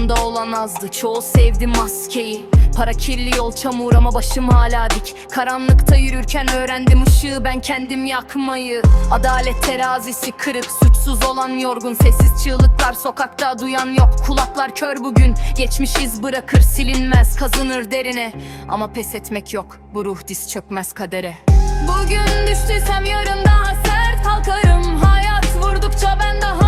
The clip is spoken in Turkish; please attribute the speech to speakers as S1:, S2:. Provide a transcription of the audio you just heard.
S1: Yanımda olan azdı, çoğu sevdi maskeyi. Para kirli, yol çamur ama başım hala dik. Karanlıkta yürürken öğrendim ışığı ben kendim yakmayı. Adalet terazisi kırık, suçsuz olan yorgun. Sessiz çığlıklar sokakta, duyan yok. Kulaklar kör bugün, geçmiş iz bırakır silinmez. Kazınır derine ama pes etmek yok. Bu ruh diz çökmez kadere. Bugün düştüysem yarın daha sert kalkarım. Hayat vurdukça ben daha